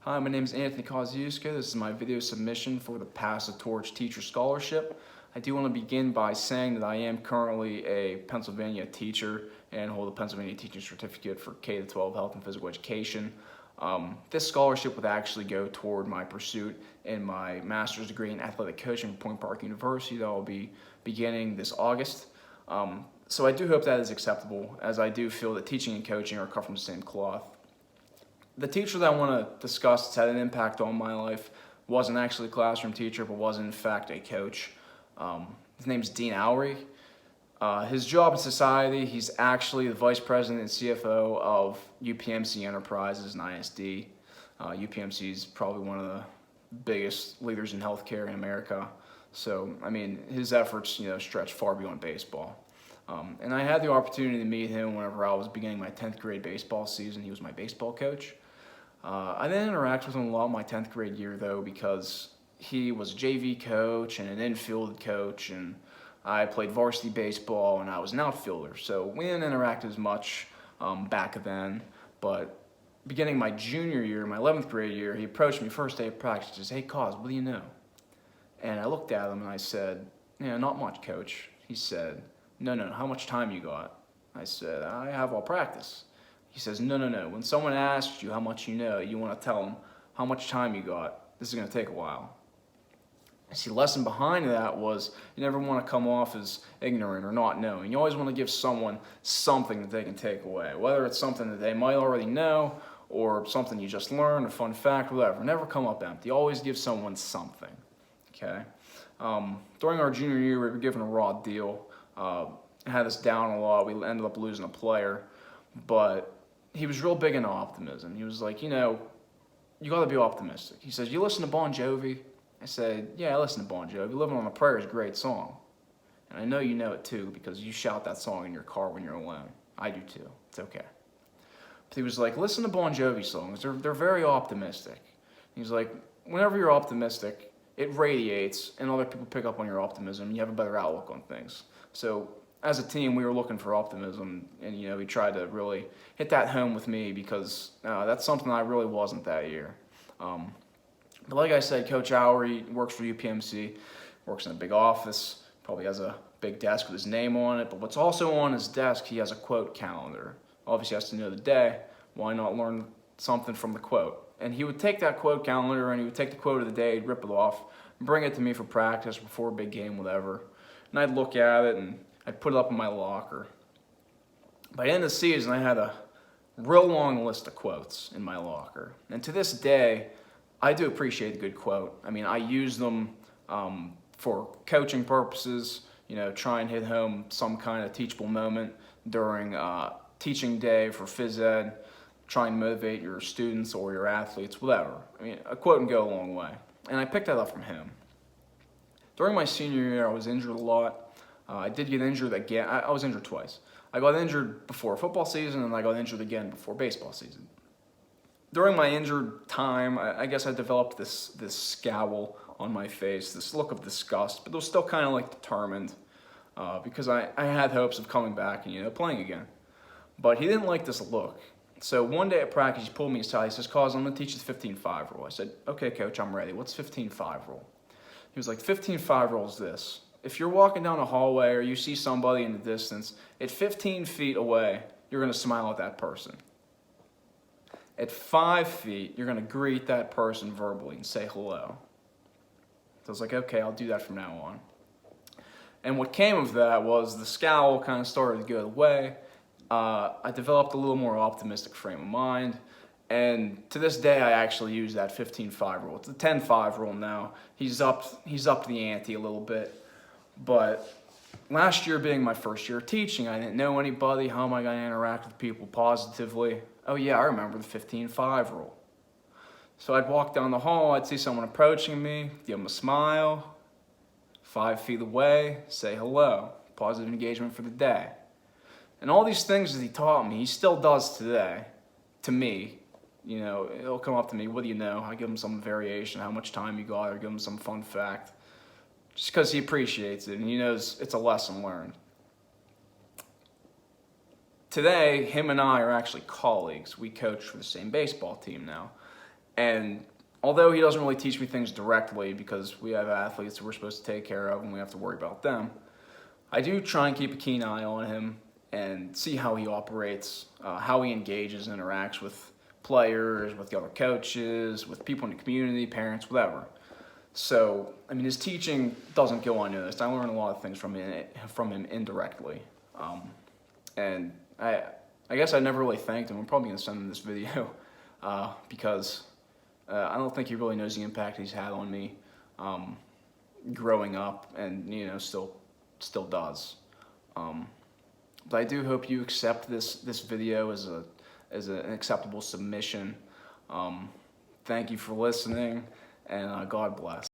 Hi, my name is Anthony Kosciuszko. This is my video submission for the Pass the Torch Teacher Scholarship. I do want to begin by saying that I am currently a Pennsylvania teacher and hold a Pennsylvania teaching certificate for K-12 health and physical education. This scholarship would actually go toward my pursuit in my master's degree in athletic coaching from Point Park University that will be beginning this August. So I do hope that is acceptable, as I do feel that teaching and coaching are cut from the same cloth. The teacher that I want to discuss that's had an impact on my life wasn't actually a classroom teacher, but was in fact a coach. His name is Dean Oury. His job in society, he's actually the vice president and CFO of UPMC Enterprises and ISD. UPMC is probably one of the biggest leaders in healthcare in America. So, I mean, his efforts, stretch far beyond baseball. And I had the opportunity to meet him whenever I was beginning my 10th grade baseball season. He was my baseball coach. I didn't interact with him a lot my 10th grade year, though, because he was a JV coach and an infield coach, and I played varsity baseball and I was an outfielder. So we didn't interact as much back then. But beginning my junior year, my 11th grade year, he approached me first day of practice and said, "Hey, Cos, what do you know?" And I looked at him and I said, "Not much, coach." He said, No, how much time you got?" I said, "I have all practice." He says, No. When someone asks you how much you know, you want to tell them how much time you got. This is going to take a while. See, the lesson behind that was you never want to come off as ignorant or not knowing. You always want to give someone something that they can take away, whether it's something that they might already know or something you just learned, a fun fact, whatever. Never come up empty. Always give someone something, okay? During our junior year, we were given a raw deal. Had us down a lot. We ended up losing a player, but he was real big into optimism. He was like, you got to be optimistic. He says, "You listen to Bon Jovi?" I said, "Yeah, I listen to Bon Jovi. Living on a Prayer is a great song. And I know you know it too because you shout that song in your car when you're alone. I do too. It's okay." But he was like, "Listen to Bon Jovi songs. They're very optimistic." He's like, "Whenever you're optimistic, it radiates and other people pick up on your optimism and you have a better outlook on things." So as a team, we were looking for optimism, and he tried to really hit that home with me because that's something I really wasn't that year. But like I said, Coach Oury works for UPMC, works in a big office, probably has a big desk with his name on it, but what's also on his desk, he has a quote calendar. Obviously, he has to know the day. Why not learn something from the quote? And he would take that quote calendar and he would take the quote of the day, he'd rip it off, and bring it to me for practice before a big game, whatever. And I'd look at it and I'd put it up in my locker. By the end of the season, I had a real long list of quotes in my locker. And to this day, I do appreciate a good quote. I mean, I use them for coaching purposes, try and hit home some kind of teachable moment during teaching day for phys ed, try and motivate your students or your athletes, whatever. I mean, a quote can go a long way. And I picked that up from him. During my senior year, I was injured a lot. I did get injured again. I was injured twice. I got injured before football season, and I got injured again before baseball season. During my injured time, I guess I developed this scowl on my face, this look of disgust, but it was still kind of like determined because I had hopes of coming back and playing again. But he didn't like this look. So one day at practice, he pulled me aside. He says, "Cause, I'm going to teach you the 15-5 rule." I said, "Okay, coach, I'm ready. What's 15-5 rule?" He was like, 15-5 rule is this. If you're walking down a hallway or you see somebody in the distance, at 15 feet away, you're going to smile at that person. At 5 feet, you're going to greet that person verbally and say hello. So I was like, okay, I'll do that from now on. And what came of that was the scowl kind of started to go away. I developed a little more optimistic frame of mind. And to this day, I actually use that 15-5 rule. It's the 10-5 rule now. He's up the ante a little bit. But last year being my first year teaching, I didn't know anybody. How am I going to interact with people positively? Oh yeah, I remember the 15-5 rule. So I'd walk down the hall, I'd see someone approaching me, give them a smile, 5 feet away, say hello, positive engagement for the day. And all these things that he taught me, he still does today, to me. He'll come up to me, "What do you know?" I give him some variation, how much time you got, or give him some fun fact. Just because he appreciates it and he knows it's a lesson learned. Today, him and I are actually colleagues. We coach for the same baseball team now. And although he doesn't really teach me things directly because we have athletes that we're supposed to take care of and we have to worry about them, I do try and keep a keen eye on him and see how he operates, how he engages and interacts with players, with the other coaches, with people in the community, parents, whatever. So, I mean, his teaching doesn't go unnoticed. I learn a lot of things from him indirectly. And I guess I never really thanked him. I'm probably going to send him this video because I don't think he really knows the impact he's had on me growing up, and still does. But I do hope you accept this video as an acceptable submission. Thank you for listening, and God bless.